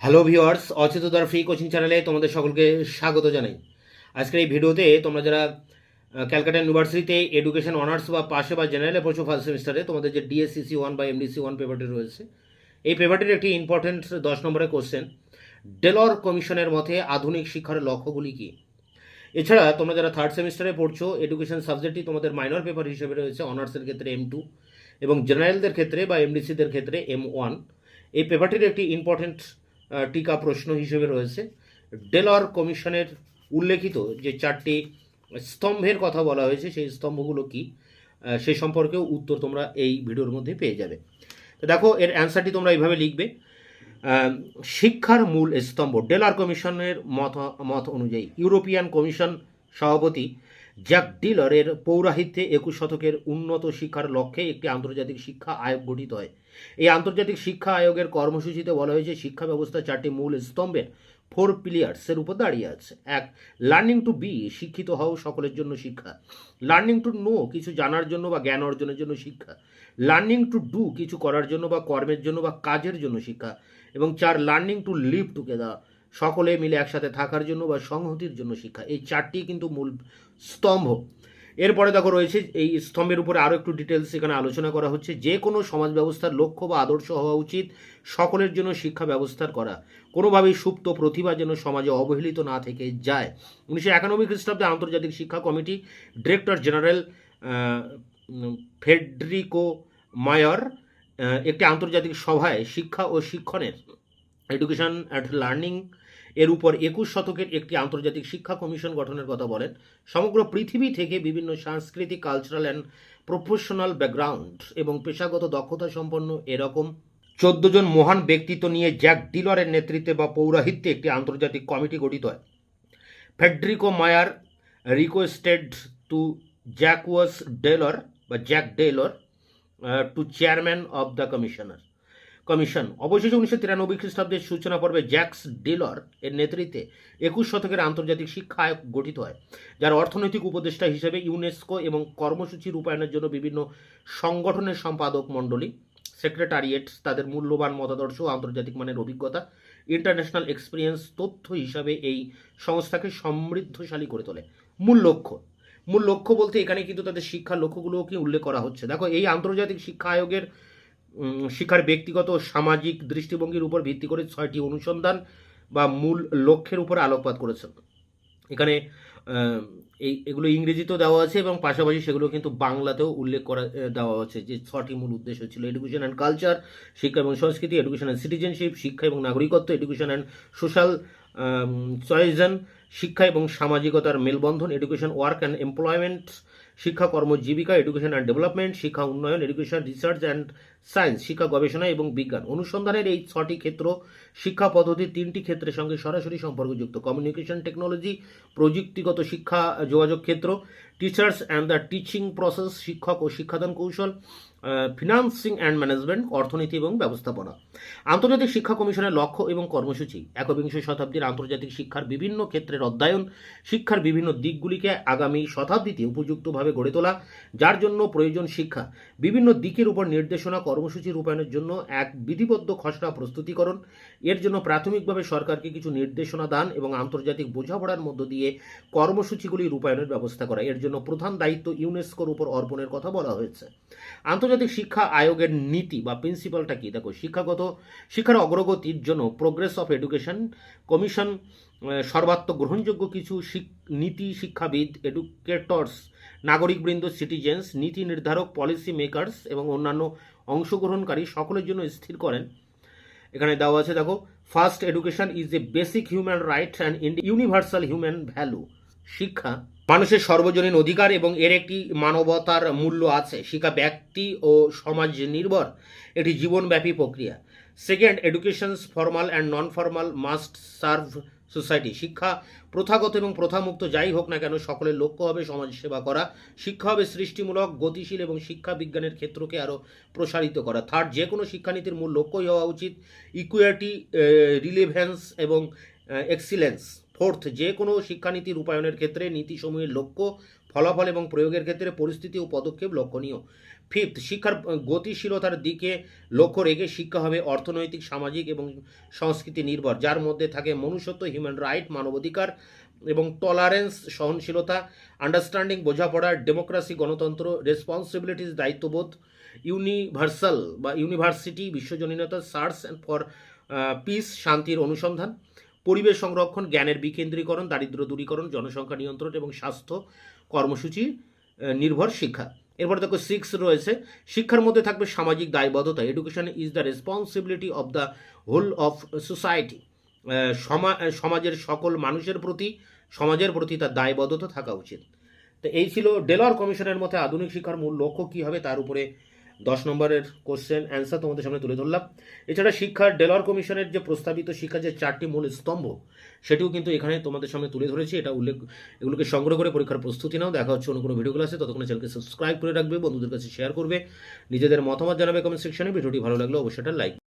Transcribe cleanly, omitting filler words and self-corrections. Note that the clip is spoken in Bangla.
হ্যালো ভিউয়ার্স, অচেতনতার ফ্রি কোচিং চ্যানেলে তোমাদের সকলকে স্বাগত জানাই। আজকের এই ভিডিওতে তোমরা যারা ক্যালকাটা ইউনিভার্সিটিতে এডুকেশন অনার্স বা পাশে বা জেনারেলে পড়ছো ফার্স্ট সেমিস্টারে, তোমাদের যে ডিএসসিসি 1 বা এমডিসি 1 পেপারটি রয়েছে, এই পেপারটির একটি ইম্পর্টেন্ট 10 নম্বরের কোশ্চেন, ডেলর কমিশনের মতে আধুনিক শিক্ষার লক্ষ্যগুলি কী। এছাড়া তোমরা যারা থার্ড সেমিস্টারে পড়ছো, এডুকেশন সাবজেক্টটি তোমাদের মাইনর পেপার হিসেবে রয়েছে, অনার্সের ক্ষেত্রে M2 এবং জেনারেলদের ক্ষেত্রে বা এমডিসিদের ক্ষেত্রে M1। এই পেপারটির একটি ইম্পর্টেন্ট টিকা প্রশ্ন হিসেবে রয়েছে ডেলর কমিশনের উল্লেখিত যে 4টি স্তম্ভের কথা বলা হয়েছে, সেই স্তম্ভগুলো কি সেই সম্পর্কেও উত্তর তোমরা এই ভিডিওর মধ্যে পেয়ে যাবে। তো দেখো, এর অ্যান্সারটি তোমরা এইভাবে লিখবে। শিক্ষার মূল স্তম্ভ। ডেলর কমিশনের মত অনুযায়ী ইউরোপিয়ান কমিশন সভাপতি জ্যাক ডিলরের পৌরাহিত্যে 21 শতকের উন্নত শিক্ষার লক্ষ্যে একটি আন্তর্জাতিক শিক্ষা আয়োগ গঠিত হয়। এই আন্তর্জাতিক শিক্ষা আয়োগের কর্মসূচিতে বলা হয়েছে শিক্ষা ব্যবস্থা 4টি মূল স্তম্ভের 4 পিলার্সের উপর দাঁড়িয়ে আছে। 1. লার্নিং টু বি, শিক্ষিত হও, সকলের জন্য শিক্ষা। লার্নিং টু নো, কিছু জানার জন্য বা জ্ঞান অর্জনের জন্য শিক্ষা। লার্নিং টু ডু, কিছু করার জন্য বা কর্মের জন্য বা কাজের জন্য শিক্ষা। এবং 4. লার্নিং টু লিভ টুগেদার, সকলে মিলে একসাথে থাকার জন্য বা সংহতির জন্য শিক্ষা। এই 4টি কিন্তু মূল স্তম্ভ। এরপরে দেখো রয়েছে এই স্তম্ভের উপরে আরও একটু ডিটেলস এখানে আলোচনা করা হচ্ছে। যে কোনো সমাজ ব্যবস্থার লক্ষ্য বা আদর্শ হওয়া উচিত সকলের জন্য শিক্ষা ব্যবস্থার করা, কোনোভাবেই সুপ্ত প্রতিভা যেন সমাজে অবহেলিত না থেকে যায়। 1991 খ্রিস্টাব্দে আন্তর্জাতিক শিক্ষা কমিটি ডিরেক্টর জেনারেল ফেডরিকো মায়ার একটি আন্তর্জাতিক সভায় শিক্ষা ও শিক্ষণের এডুকেশন অ্যান্ড লার্নিং এর উপর 21 শতকের একটি আন্তর্জাতিক শিক্ষা কমিশন গঠনের কথা বলেন। সমগ্র পৃথিবী থেকে বিভিন্ন সাংস্কৃতিক, কালচারাল অ্যান্ড প্রফেশনাল ব্যাকগ্রাউন্ড এবং পেশাগত দক্ষতা সম্পন্ন এরকম 14 জন মহান ব্যক্তিত্ব নিয়ে জ্যাক ডিলরের নেতৃত্বে বা পৌরাহিত্যে একটি আন্তর্জাতিক কমিটি গঠিত হয়। ফেডরিকো মায়ার রিকোয়েস্টেড টু জ্যাকুয়াস ডেলর বা Jacques Delors to chairman of the commission. অবশেষে 1993 খ্রিস্টাব্দের সূচনা পর্বে জ্যাক্স ডেলর এর নেতৃত্বে 21 শতকের আন্তর্জাতিক শিক্ষা আয়োগ গঠিত হয়, যার অর্থনৈতিক উপদেষ্টা হিসেবে ইউনেস্কো এবং কর্মসূচি রূপায়ণের জন্য বিভিন্ন সংগঠনের সম্পাদক মণ্ডলী, সেক্রেটারিয়েট তাদের মূল্যবান মতাদর্শ ও আন্তর্জাতিক মানের অভিজ্ঞতা, ইন্টারন্যাশনাল এক্সপিরিয়েন্স তথ্য হিসাবে এই সংস্থাকে সমৃদ্ধশালী করে তোলে। মূল লক্ষ্য বলতে এখানে কিন্তু তাদের শিক্ষার লক্ষ্যগুলোকে উল্লেখ করা হচ্ছে। দেখো, এই আন্তর্জাতিক শিক্ষা আয়োগের শিক্ষার ব্যক্তিগত সামাজিক দৃষ্টিভঙ্গির উপর ভিত্তি করে 6টি অনুসন্ধান বা মূল লক্ষ্যের উপর আলোকপাত করেছেন। এখানে এগুলো ইংরেজিতেও দেওয়া আছে এবং পাশাপাশি সেগুলো কিন্তু বাংলাতেও উল্লেখ করা দেওয়া আছে যে 6টি মূল উদ্দেশ্য ছিল: এডুকেশন অ্যান্ড কালচার, শিক্ষা এবং সংস্কৃতি; এডুকেশন অ্যান্ড সিটিজেনশিপ, শিক্ষা এবং নাগরিকত্ব; এডুকেশন অ্যান্ড সোশ্যাল চয়েজন, শিক্ষা এবং সামাজিকতার মেলবন্ধন; এডুকেশন ওয়ার্ক অ্যান্ড এমপ্লয়মেন্ট, শিক্ষা কর্মজীবিকা; এডুকেশন অ্যান্ড ডেভেলপমেন্ট, শিক্ষা উন্নয়ন; এডুকেশন রিসার্চ অ্যান্ড সায়েন্স, শিক্ষা গবেষণা এবং বিজ্ঞান। অনুসন্ধানের এই 6টি ক্ষেত্র শিক্ষা পদ্ধতির 3টি ক্ষেত্রের সঙ্গে সরাসরি সম্পর্কযুক্ত: কমিউনিকেশন টেকনোলজি, প্রযুক্তিগত শিক্ষা যোগাযোগ ক্ষেত্র; teachers and the teaching process, শিক্ষক ও শিক্ষাদান কৌশল; ফিনান্সিং অ্যান্ড ম্যানেজমেন্ট, অর্থনীতি এবং ব্যবস্থাপনা। আন্তর্জাতিক শিক্ষা কমিশনের লক্ষ্য এবং কর্মসূচি: একবিংশ শতাব্দীর আন্তর্জাতিক শিক্ষার বিভিন্ন ক্ষেত্রের অধ্যয়ন, শিক্ষার বিভিন্ন দিকগুলিকে আগামী শতাব্দীতে উপযুক্তভাবে গড়ে তোলা, যার জন্য প্রয়োজন শিক্ষা বিভিন্ন দিকের উপর নির্দেশনা, কর্মসূচি রূপায়ণের জন্য এক বিধিবদ্ধ খসড়া প্রস্তুতিকরণ। এর জন্য প্রাথমিকভাবে সরকারকে কিছু নির্দেশনা দান এবং আন্তর্জাতিক বোঝাপড়ার মধ্য দিয়ে কর্মসূচিগুলি রূপায়ণের ব্যবস্থা করা। এর জন্য প্রধান দায়িত্ব ইউনেস্কোর উপর অর্পণের কথা বলা হয়েছে। আন্তর্জাতিক শিক্ষা আয়োগের নীতি বা প্রিন্সিপালটা কি? দেখো, শিক্ষার অগ্রগতির জন্য প্রোগ্রেস অফ এডুকেশন কমিশন সর্বাত্মক গ্রহণযোগ্য কিছু নীতি শিক্ষাবিদ, এডুকেটর্স, নাগরিকবৃন্দ, সিটিজেন্স, নীতি নির্ধারক, পলিসি মেকার্স এবং অন্যান্য অংশগ্রহণকারী সকলের জন্য স্থির করেন। এখানে দেওয়া আছে, দেখো, first, education is a basic human right and universal human value. শিক্ষা মানুষের সর্বজনীন অধিকার এবং এর একটি মানবতার মূল্য আছে। শিক্ষা ব্যক্তি ও সমাজ নির্ভর একটি জীবনব্যাপী প্রক্রিয়া। Second, educations formal and non formal must serve society. শিক্ষা প্রথাগত এবং প্রথামুক্ত যাই হোক না কেন, সকলের লক্ষ্য হবে সমাজ সেবা করা। শিক্ষা হবে সৃষ্টিমূলক, গতিশীল এবং শিক্ষা বিজ্ঞানের ক্ষেত্রকে আরও প্রসারিত করা। থার্ড, যে কোনো শিক্ষানীতির মূল লক্ষ্যই হওয়া উচিত ইকুইটি, রিলেভেন্স এবং এক্সিলেন্স। ফোর্থ, যে কোনো শিক্ষানীতি রূপায়ণের ক্ষেত্রে নীতিসমূহের লক্ষ্য, ফলাফল এবং প্রয়োগের ক্ষেত্রে পরিস্থিতি ও পদক্ষেপ লক্ষণীয়। ফিফথ, শিক্ষার গতিশীলতার দিকে লক্ষ্য রেখে শিক্ষা হবে অর্থনৈতিক, সামাজিক এবং সংস্কৃতি নির্ভর, যার মধ্যে থাকে মনুষ্যত্ব, হিউম্যান রাইট, মানবাধিকার এবং টলারেন্স, সহনশীলতা, আন্ডারস্ট্যান্ডিং, বোঝাপড়া, ডেমোক্রেসি, গণতন্ত্র, রেসপন্সিবিলিটিস, দায়িত্ববোধ, ইউনিভার্সাল বা ইউনিভার্সিটি, বিশ্বজনীনতা, সার্চ অ্যান্ড ফর পিস, শান্তির অনুসন্ধান, পরিবেশ সংরক্ষণ, জ্ঞানের বিকেন্দ্রীকরণ, দারিদ্র দূরীকরণ, জনসংখ্যা নিয়ন্ত্রণ এবং স্বাস্থ্য কর্মসূচি নির্ভর শিক্ষা। এরপরে দেখো 6 রয়েছে, শিক্ষার মধ্যে থাকবে সামাজিক দায়বদ্ধতা। Education is the responsibility of the whole of society. সমাজের সকল মানুষের প্রতি, সমাজের প্রতি তার দায়বদ্ধতা থাকা উচিত। তো এই ছিল ডেলর কমিশনের মধ্যে আধুনিক শিক্ষার মূল লক্ষ্য কী হবে তার উপরে 10 নম্বরের কোশ্চেন অ্যান্সার তোমাদের সামনে তুলে ধরলাম। এছাড়া শিক্ষার ডেলর কমিশনের যে প্রস্তাবিত শিক্ষার যে 4টি মূল স্তম্ভ সেটিও কিন্তু এখানে তোমাদের সামনে তুলে ধরেছি। এগুলোকে সংগ্রহ করে পরীক্ষার প্রস্তুতি নাও। দেখা হচ্ছে অন্য কোনো ভিডিও ক্লাসে, ততক্ষণে চ্যানেলকে সাবস্ক্রাইব করে রাখবে, বন্ধুদের কাছে শেয়ার করবে, নিজেদের মতামত জানাবে কমেন্ট সেকশনে। ভিডিওটি ভালো লাগলে অবশ্যই একটা লাইক